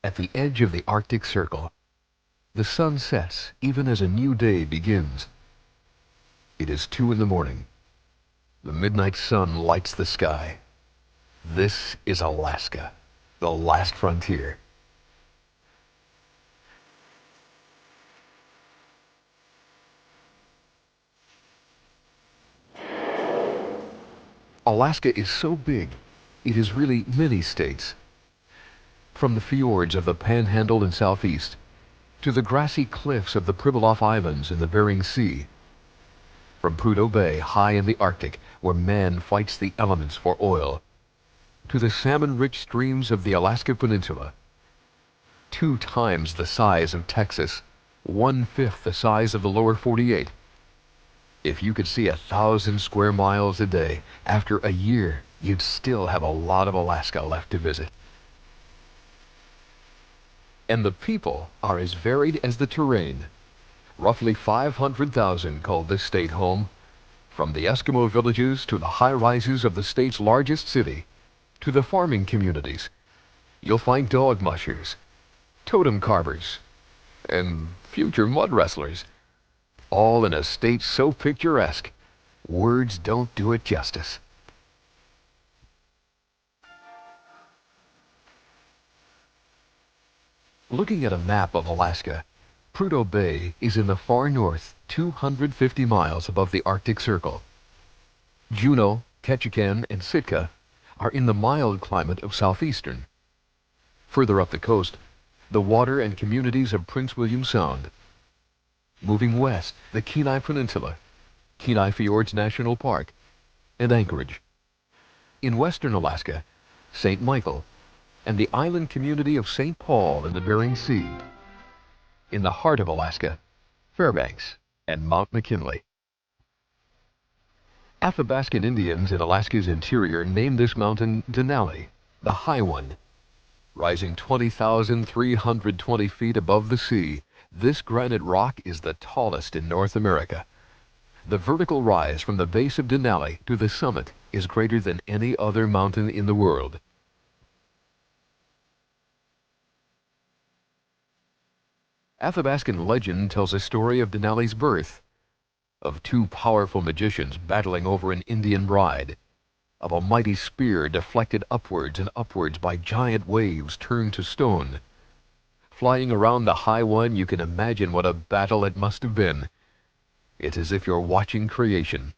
At the edge of the Arctic Circle, the sun sets even as a new day begins. It is 2 in the morning. The midnight sun lights the sky. This is Alaska, the last frontier. Alaska is so big, it is really many states. From the fjords of the Panhandle in southeast, to the grassy cliffs of the Pribilof Islands in the Bering Sea, from Prudhoe Bay high in the Arctic, where man fights the elements for oil, to the salmon-rich streams of the Alaska Peninsula. 2 times the size of Texas, 1/5 the size of the lower 48. If you could see 1,000 square miles a day, after a year, you'd still have a lot of Alaska left to visit. And the people are as varied as the terrain. Roughly 500,000 call this state home, from the Eskimo villages to the high-rises of the state's largest city, to the farming communities. You'll find dog mushers, totem carvers, and future mud wrestlers, all in a state so picturesque, words don't do it justice. Looking at a map of Alaska, Prudhoe Bay is in the far north, 250 miles above the Arctic Circle. Juneau, Ketchikan, and Sitka are in the mild climate of southeastern. Further up the coast, the water and communities of Prince William Sound. Moving west, the Kenai Peninsula, Kenai Fjords National Park, and Anchorage. In western Alaska, St. Michael, and the island community of St. Paul in the Bering Sea. In the heart of Alaska, Fairbanks and Mount McKinley. Athabascan Indians in Alaska's interior named this mountain Denali, the High One. Rising 20,320 feet above the sea, this granite rock is the tallest in North America. The vertical rise from the base of Denali to the summit is greater than any other mountain in the world. Athabascan legend tells a story of Denali's birth, of 2 powerful magicians battling over an Indian bride, of a mighty spear deflected upwards and upwards by giant waves turned to stone. Flying around the High One, you can imagine what a battle it must have been. It's as if you're watching creation.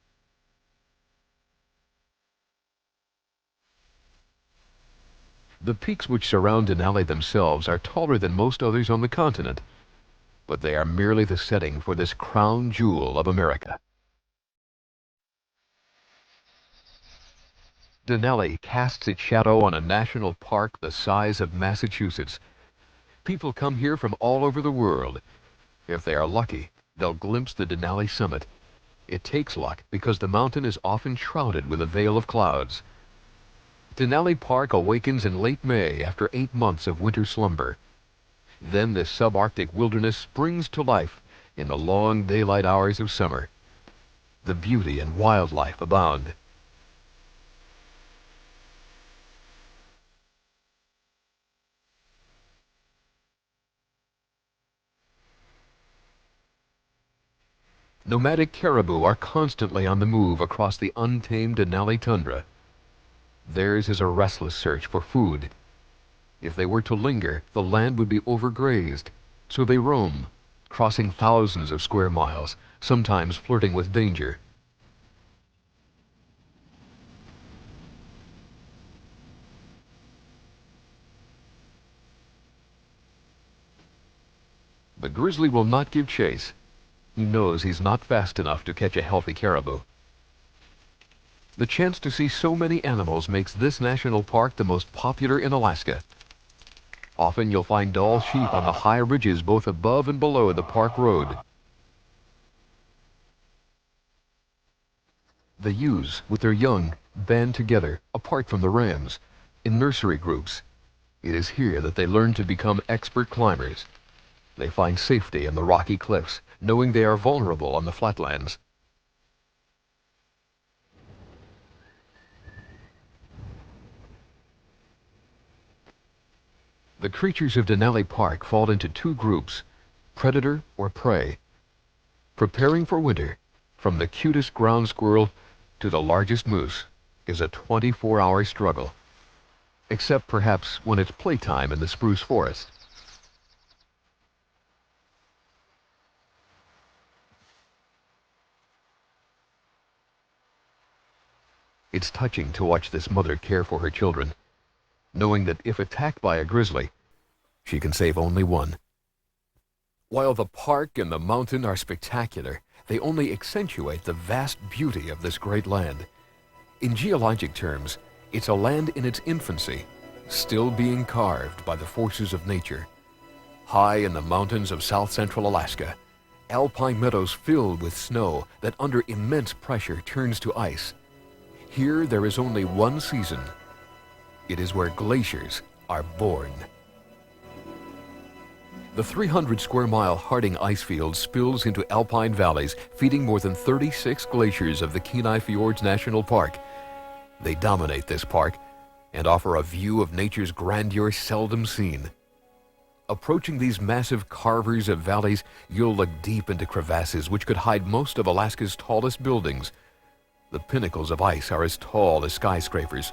The peaks which surround Denali themselves are taller than most others on the continent, but they are merely the setting for this crown jewel of America. Denali casts its shadow on a national park the size of Massachusetts. People come here from all over the world. If they are lucky, they'll glimpse the Denali summit. It takes luck because the mountain is often shrouded with a veil of clouds. Denali Park awakens in late May after 8 months of winter slumber. Then this subarctic wilderness springs to life in the long daylight hours of summer. The beauty and wildlife abound. Nomadic caribou are constantly on the move across the untamed Denali tundra. Theirs is a restless search for food. If they were to linger, the land would be overgrazed, so they roam, crossing thousands of square miles, sometimes flirting with danger. The grizzly will not give chase. He knows he's not fast enough to catch a healthy caribou. The chance to see so many animals makes this national park the most popular in Alaska. Often you'll find tall sheep on the high ridges both above and below the park road. The ewes, with their young, band together, apart from the rams, in nursery groups. It is here that they learn to become expert climbers. They find safety in the rocky cliffs, knowing they are vulnerable on the flatlands. The creatures of Denali Park fall into two groups, predator or prey. Preparing for winter, from the cutest ground squirrel to the largest moose, is a 24-hour struggle. Except perhaps when it's playtime in the spruce forest. It's touching to watch this mother care for her children, knowing that if attacked by a grizzly, she can save only one. While the park and the mountain are spectacular, they only accentuate the vast beauty of this great land. In geologic terms, it's a land in its infancy, still being carved by the forces of nature. High in the mountains of south-central Alaska, alpine meadows filled with snow that under immense pressure turns to ice. Here there is only one season. It is where glaciers are born. The 300 square mile Harding ice field spills into alpine valleys, feeding more than 36 glaciers of the Kenai Fjords National Park. They dominate this park and offer a view of nature's grandeur seldom seen. Approaching these massive carvers of valleys, you'll look deep into crevasses which could hide most of Alaska's tallest buildings. The pinnacles of ice are as tall as skyscrapers.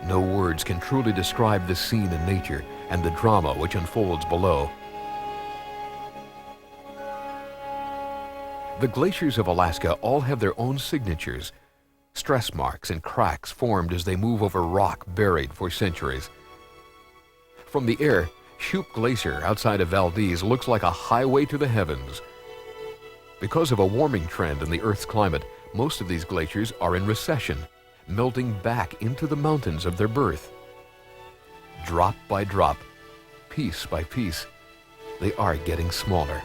No words can truly describe this scene in nature and the drama which unfolds below. The glaciers of Alaska all have their own signatures, stress marks and cracks formed as they move over rock buried for centuries. From the air, Shoup Glacier outside of Valdez looks like a highway to the heavens. Because of a warming trend in the Earth's climate, most of these glaciers are in recession, melting back into the mountains of their birth. Drop by drop, piece by piece, they are getting smaller.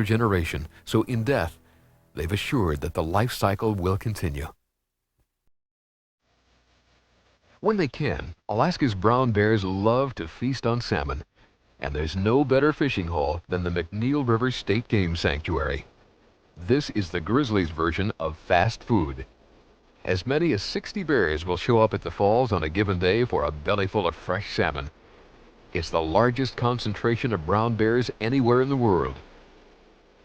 Generation, so in death, they've assured that the life cycle will continue. When they can, Alaska's brown bears love to feast on salmon, and there's no better fishing hole than the McNeil River State Game Sanctuary. This is the grizzlies' version of fast food. As many as 60 bears will show up at the falls on a given day for a bellyful of fresh salmon. It's the largest concentration of brown bears anywhere in the world.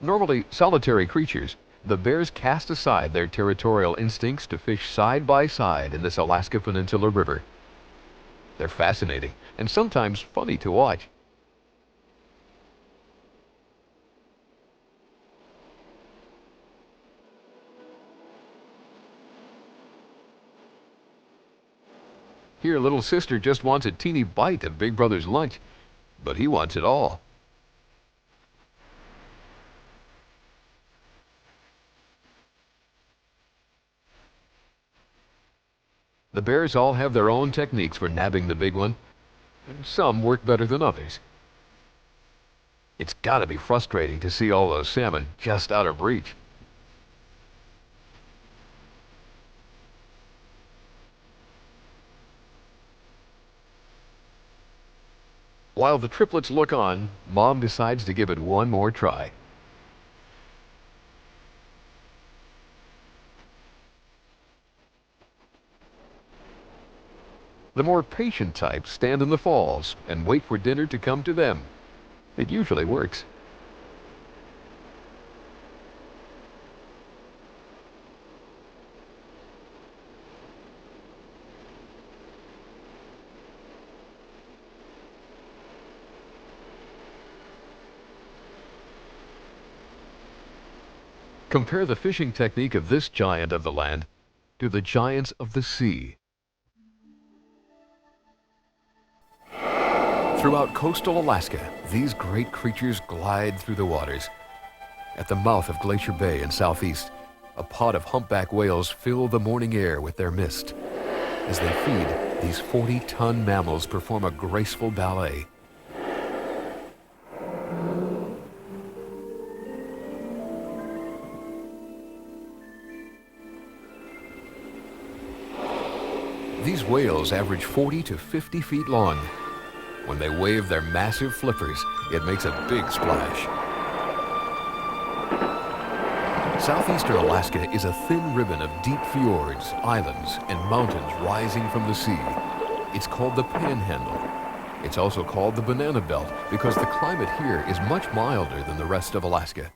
Normally solitary creatures, the bears cast aside their territorial instincts to fish side by side in this Alaska Peninsula River. They're fascinating and sometimes funny to watch. Here, little sister just wants a teeny bite of Big Brother's lunch, but he wants it all. The bears all have their own techniques for nabbing the big one. Some work better than others. It's gotta be frustrating to see all those salmon just out of reach. While the triplets look on, Mom decides to give it one more try. The more patient types stand in the falls and wait for dinner to come to them. It usually works. Compare the fishing technique of this giant of the land to the giants of the sea. Throughout coastal Alaska, these great creatures glide through the waters. At the mouth of Glacier Bay in southeast, a pod of humpback whales fill the morning air with their mist. As they feed, these 40-ton mammals perform a graceful ballet. These whales average 40 to 50 feet long. When they wave their massive flippers, it makes a big splash. Southeastern Alaska is a thin ribbon of deep fjords, islands, and mountains rising from the sea. It's called the Panhandle. It's also called the Banana Belt because the climate here is much milder than the rest of Alaska.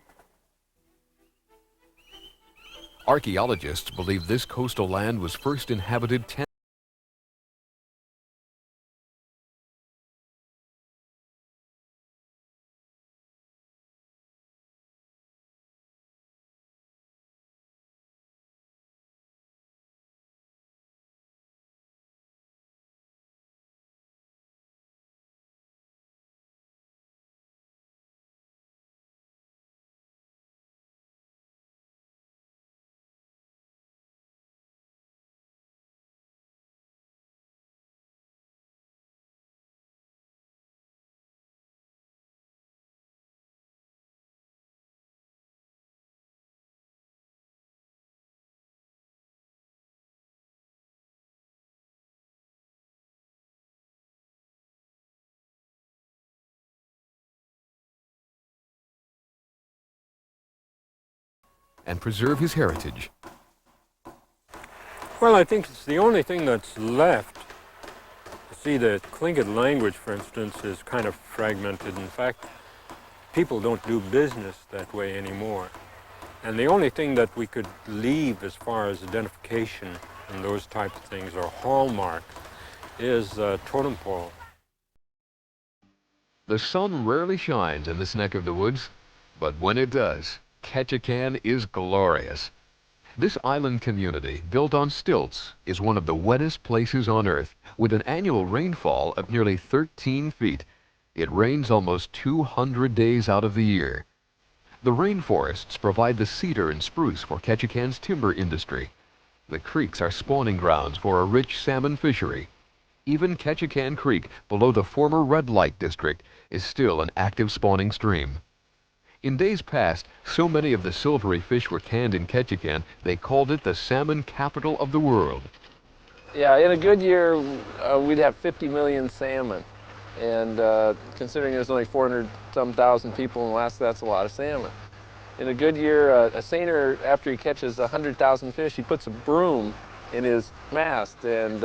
Archaeologists believe this coastal land was first inhabited 10 and preserve his heritage. Well, I think it's the only thing that's left. See, the Tlingit language, for instance, is kind of fragmented. In fact, people don't do business that way anymore. And the only thing that we could leave as far as identification and those type of things, or hallmark, is totem pole. The sun rarely shines in this neck of the woods, but when it does, Ketchikan is glorious. This island community, built on stilts, is one of the wettest places on Earth, with an annual rainfall of nearly 13 feet. It rains almost 200 days out of the year. The rainforests provide the cedar and spruce for Ketchikan's timber industry. The creeks are spawning grounds for a rich salmon fishery. Even Ketchikan Creek, below the former red light district, is still an active spawning stream. In days past, so many of the silvery fish were canned in Ketchikan, they called it the salmon capital of the world. Yeah, in a good year, we'd have 50 million salmon. And considering there's only 400-some thousand people in Alaska, that's a lot of salmon. In a good year, a seiner, after he catches 100,000 fish, he puts a broom in his mast. And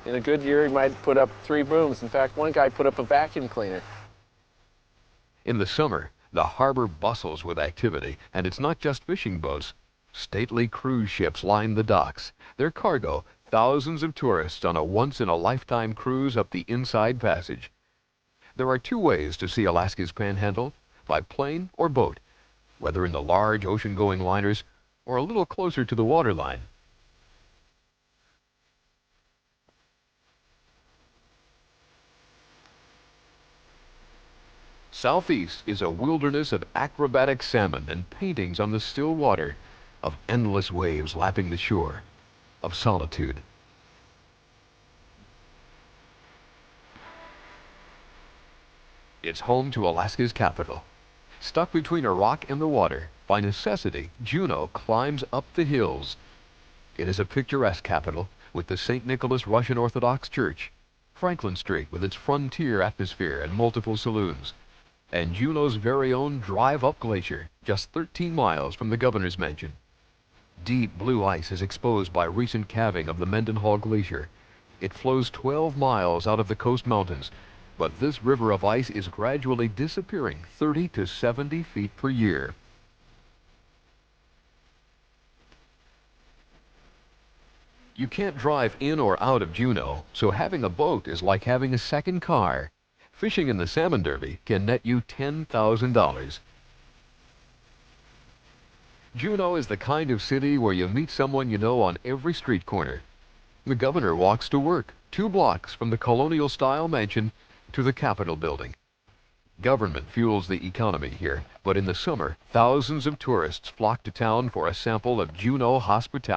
in a good year, he might put up 3 brooms. In fact, one guy put up a vacuum cleaner. In the summer, the harbor bustles with activity, and it's not just fishing boats. Stately cruise ships line the docks. Their cargo, thousands of tourists on a once-in-a-lifetime cruise up the Inside Passage. There are 2 ways to see Alaska's Panhandle, by plane or boat, whether in the large ocean-going liners or a little closer to the waterline. southeast is a wilderness of acrobatic salmon and paintings on the still water, of endless waves lapping the shore, of solitude. It's home to Alaska's capital. Stuck between a rock and the water, by necessity, Juneau climbs up the hills. It is a picturesque capital, with the St. Nicholas Russian Orthodox Church, Franklin Street with its frontier atmosphere and multiple saloons, and Juneau's very own Drive-Up Glacier, just 13 miles from the governor's mansion. Deep blue ice is exposed by recent calving of the Mendenhall Glacier. It flows 12 miles out of the coast mountains, but this river of ice is gradually disappearing 30 to 70 feet per year. You can't drive in or out of Juneau, so having a boat is like having a second car. Fishing in the Salmon Derby can net you $10,000. Juneau is the kind of city where you meet someone you know on every street corner. The governor walks to work, 2 blocks from the colonial-style mansion to the Capitol building. Government fuels the economy here, but in the summer, thousands of tourists flock to town for a sample of Juneau hospitality.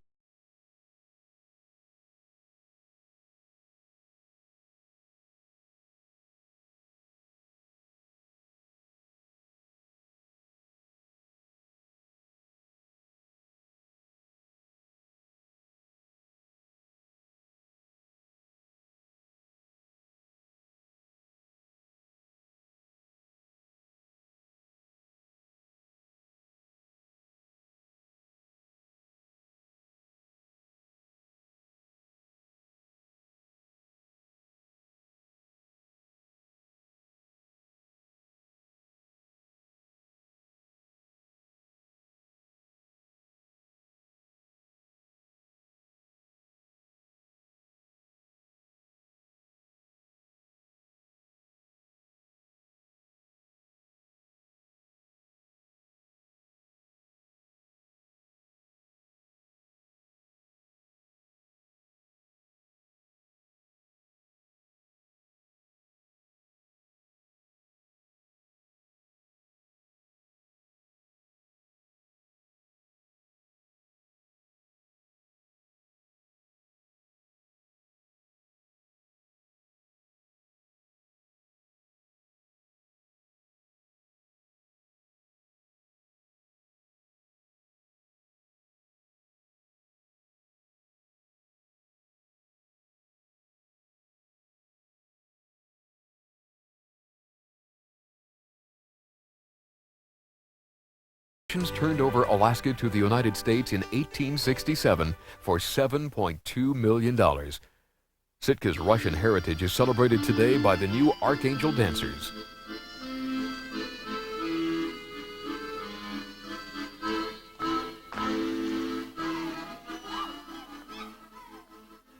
Turned over Alaska to the United States in 1867 for $7.2 million. Sitka's Russian heritage is celebrated today by the new Archangel Dancers.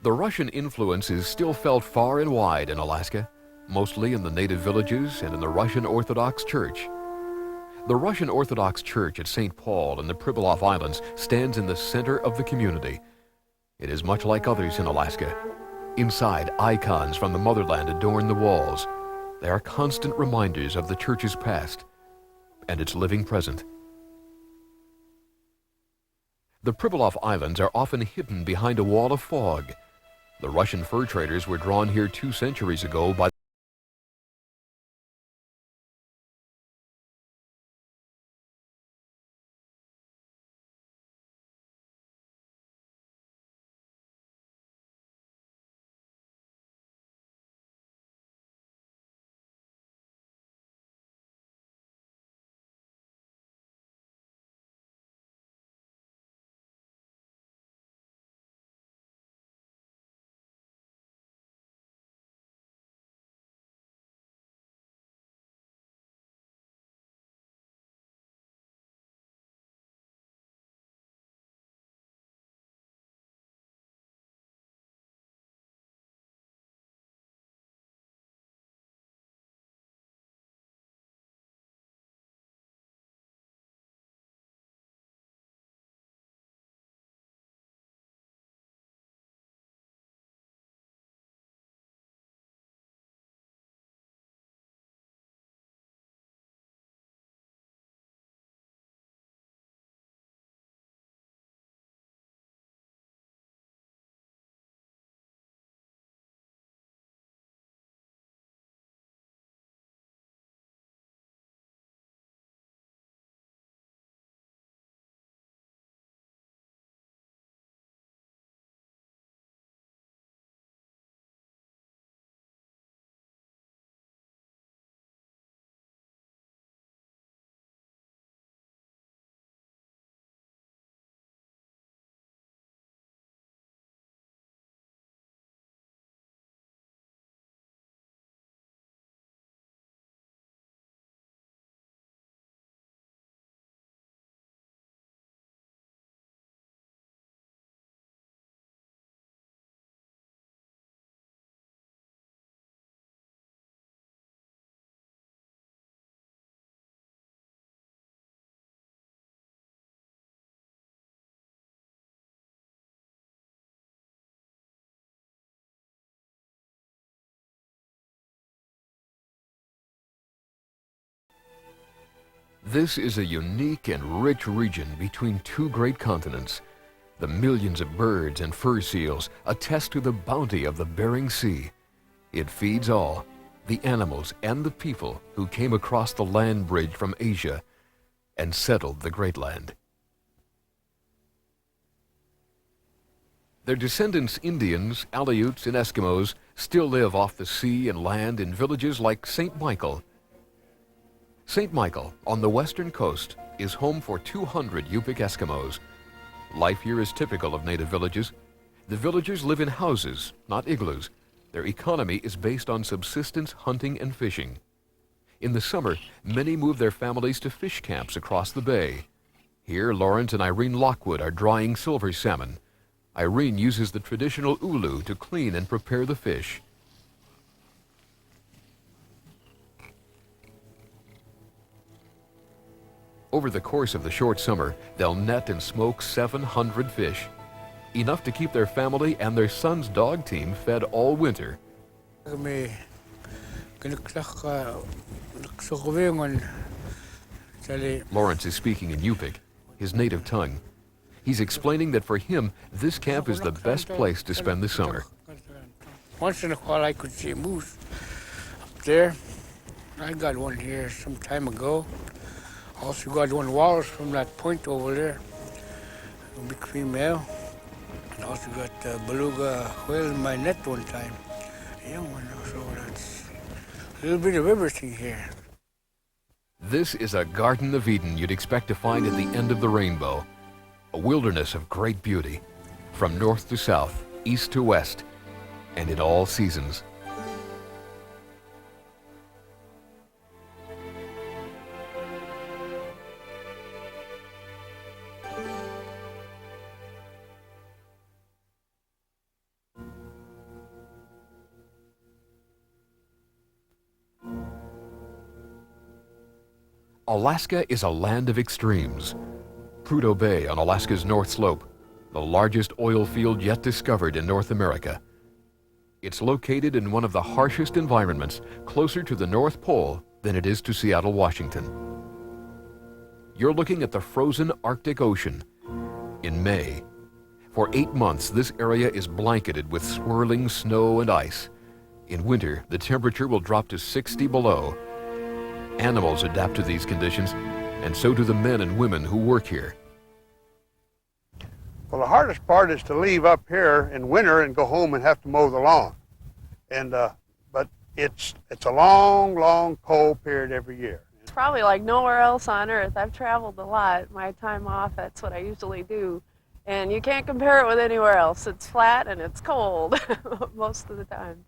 The Russian influence is still felt far and wide in Alaska, mostly in the native villages and in the Russian Orthodox Church. The Russian Orthodox Church at St. Paul in the Pribilof Islands stands in the center of the community. It is much like others in Alaska. Inside, icons from the motherland adorn the walls. They are constant reminders of the church's past and its living present. The Pribilof Islands are often hidden behind a wall of fog. The Russian fur traders were drawn here 2 centuries ago by This is a unique and rich region between two great continents. The millions of birds and fur seals attest to the bounty of the Bering Sea. It feeds all, the animals and the people who came across the land bridge from Asia and settled the Great Land. Their descendants, Indians, Aleuts, and Eskimos, still live off the sea and land in villages like St. Michael. St. Michael, on the western coast, is home for 200 Yupik Eskimos. Life here is typical of native villages. The villagers live in houses, not igloos. Their economy is based on subsistence hunting and fishing. In the summer, many move their families to fish camps across the bay. Here, Lawrence and Irene Lockwood are drying silver salmon. Irene uses the traditional ulu to clean and prepare the fish. Over the course of the short summer, they'll net and smoke 700 fish, enough to keep their family and their son's dog team fed all winter. Lawrence is speaking in Yupik, his native tongue. He's explaining that for him, this camp is the best place to spend the summer. Once in a while I could see a moose up there. I got one here some time ago. Also got one walrus from that point over there, a big female. And also got a beluga whale in my net one time, a young one. So that's a little bit of everything here. This is a Garden of Eden you'd expect to find at the end of the rainbow. A wilderness of great beauty, from north to south, east to west, and in all seasons. Alaska is a land of extremes. Prudhoe Bay on Alaska's North Slope, the largest oil field yet discovered in North America. It's located in one of the harshest environments, closer to the North Pole than it is to Seattle, Washington. You're looking at the frozen Arctic Ocean. In May, for 8 months, this area is blanketed with swirling snow and ice. In winter, the temperature will drop to 60 below. Animals adapt to these conditions, and so do the men and women who work here. Well, the hardest part is to leave up here in winter and go home and have to mow the lawn. But it's a long, long cold period every year. It's probably like nowhere else on earth. I've traveled a lot. My time off, that's what I usually do. And you can't compare it with anywhere else. It's flat and it's cold most of the time.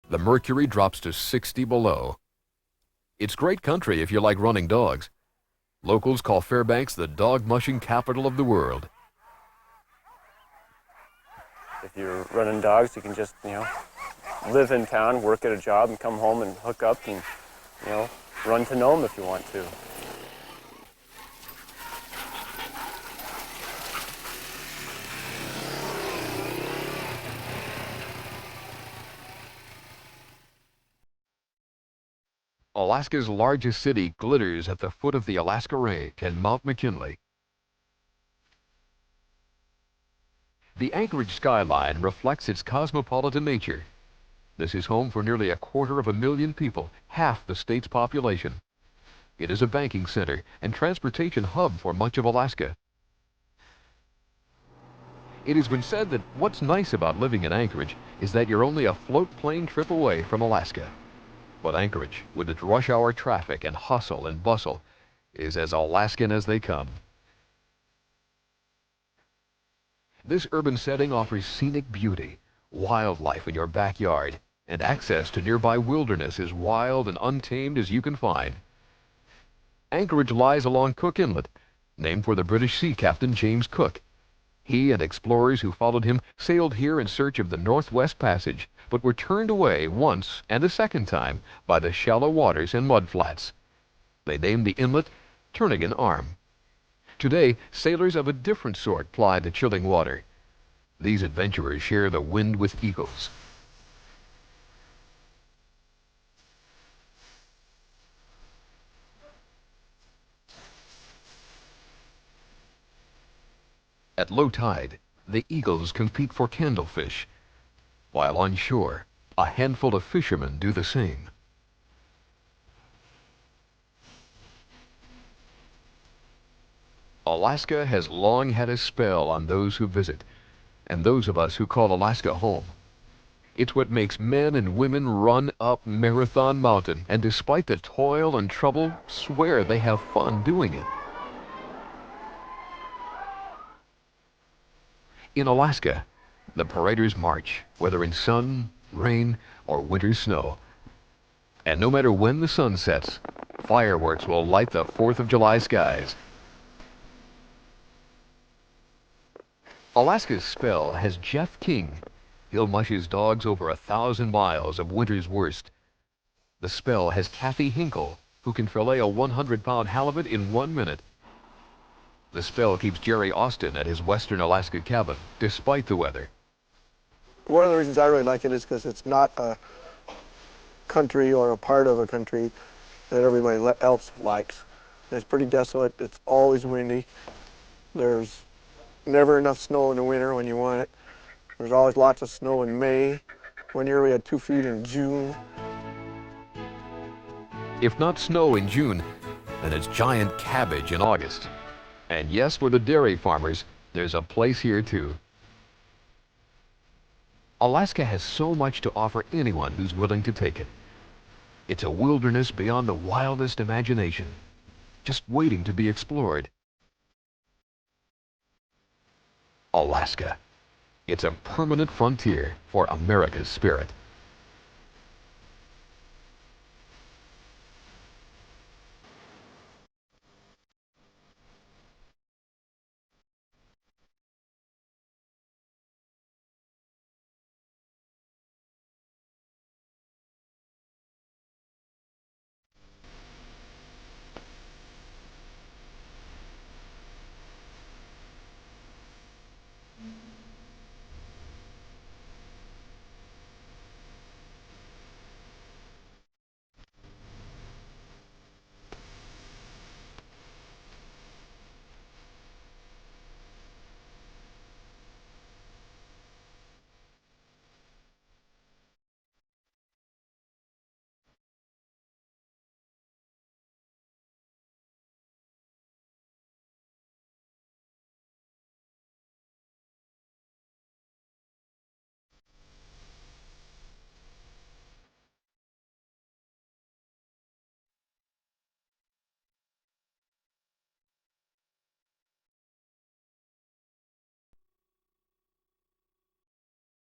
The mercury drops to 60 below. It's great country if you like running dogs. Locals call Fairbanks the dog mushing capital of the world. If you're running dogs, you can just, live in town, work at a job, and come home and hook up and, run to Nome if you want to. Alaska's largest city glitters at the foot of the Alaska Range and Mount McKinley. The Anchorage skyline reflects its cosmopolitan nature. This is home for nearly 250,000 people, half the state's population. It is a banking center and transportation hub for much of Alaska. It has been said that what's nice about living in Anchorage is that you're only a float plane trip away from Alaska. But Anchorage, with its rush hour traffic and hustle and bustle, is as Alaskan as they come. This urban setting offers scenic beauty, wildlife in your backyard, and access to nearby wilderness as wild and untamed as you can find. Anchorage lies along Cook Inlet, named for the British sea captain James Cook. He and explorers who followed him sailed here in search of the Northwest Passage, but were turned away once and a second time by the shallow waters and mudflats. They named the inlet Turnagain Arm. Today, sailors of a different sort ply the chilling water. These adventurers share the wind with eagles. At low tide, the eagles compete for candlefish, while on shore, a handful of fishermen do the same. Alaska has long had a spell on those who visit, and those of us who call Alaska home. It's what makes men and women run up Marathon Mountain, and despite the toil and trouble, swear they have fun doing it. In Alaska, the paraders march, whether in sun, rain, or winter snow. And no matter when the sun sets, fireworks will light the 4th of July skies. Alaska's spell has Jeff King. He'll mush his dogs over 1,000 miles of winter's worst. The spell has Kathy Hinkle, who can fillet a 100-pound halibut in 1 minute. The spell keeps Jerry Austin at his western Alaska cabin, despite the weather. One of the reasons I really like it is because it's not a country or a part of a country that everybody else likes. It's pretty desolate. It's always windy. There's never enough snow in the winter when you want it. There's always lots of snow in May. One year we had 2 feet in June. If not snow in June, then it's giant cabbage in August. And yes, for the dairy farmers, there's a place here too. Alaska has so much to offer anyone who's willing to take it. It's a wilderness beyond the wildest imagination, just waiting to be explored. Alaska. It's a permanent frontier for America's spirit.